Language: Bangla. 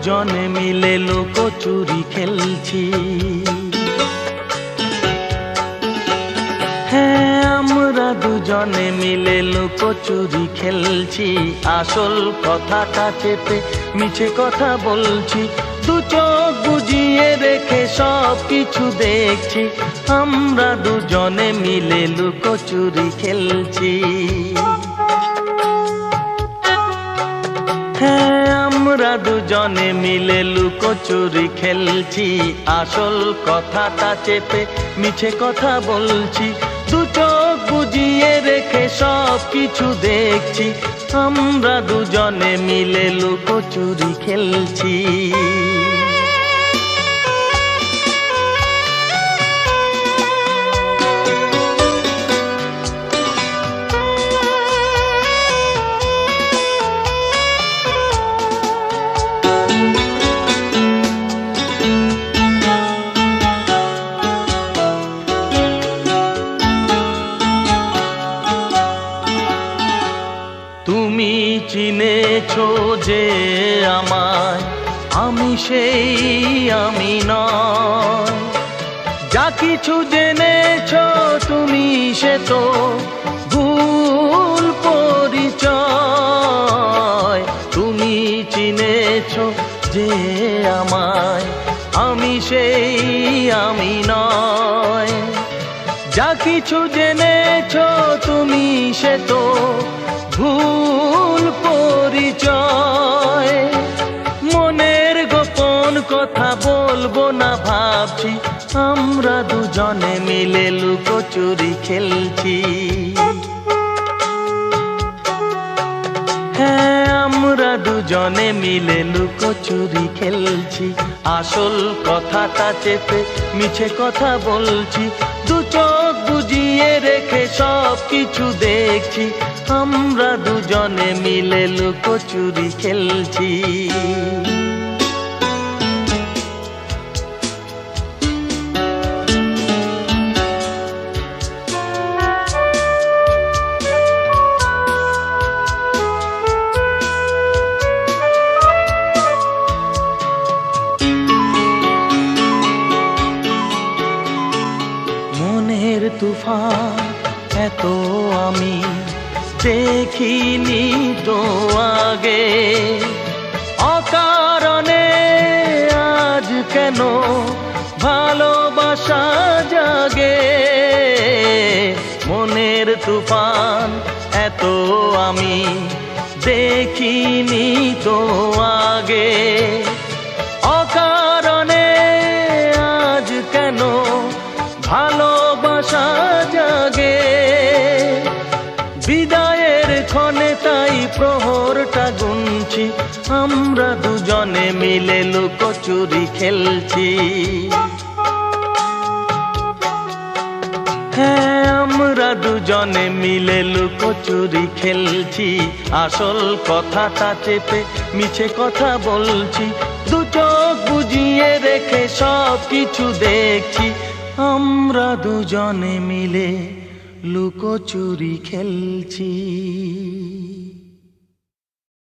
দুজনে মিলে লুকোচুরি খেলছি। হ্যাঁ, আমরা দুজনে মিলে লুকোচুরি খেলছি। আসল কথাটা চেপে মিছে কথা বলছি। দু চোখ বুজিয়ে রেখে সব কিছু দেখছি। আমরা দুজনে মিলে লুকোচুরি খেলছি। হ্যাঁ, আমরা দুজনে মিলে লুকোচুরি খেলছি। আসল কথাটা চেপে মিছে কথা বলছি। দু চোখ বুজিয়ে রেখে সব কিছু দেখছি। আমরা দুজনে মিলে লুকোচুরি খেলছি। তুমি চিনেছো যে আমায়, আমি সেই আমি নয়। যা কিছু জেনেছো তুমি সে তো ভুল পরিচয়। তুমি চিনেছো যে আমায়, আমি সেই আমি নয়। যা কিছু জেনেছো তুমি সে তো ভুল পরিচয়। মনের গোপন কথা বলবো না ভাবছি। আমরা দুজনে মিলে লুকোচুরি খেলছি। হ্যাঁ, আমরা দুজনে মিলে লুকোচুরি খেলছি। আসল কথাটা চেপে মিছে কথা বলছি। দু চোখ বুজিয়ে রেখে সব কিছু দেখছি। আমরা দুজনে মিলে লুকোচুরি খেলছি। মনের তুফান এত আমি দেখিনি তো আগে। অকারণে আজ কেন ভালোবাসা জাগে। মনের তুফান এত আমি দেখিনি তো আগে। অকারণে আজ কেন ভালোবাসা জাগে। বিদায়ের ক্ষণে তাই প্রহরটা গুনছি। আমরা দুজনে মিলে লুকোচুরি খেলছি। হ্যাঁ, আমরা দুজনে মিলে লুকোচুরি খেলছি। আসল কথাটা চেপে মিছে কথা বলছি। দু চোখ বুজিয়ে রেখে সব কিছু দেখছি। আমরা দুজনে মিলে লুকোচুরি খেলছি।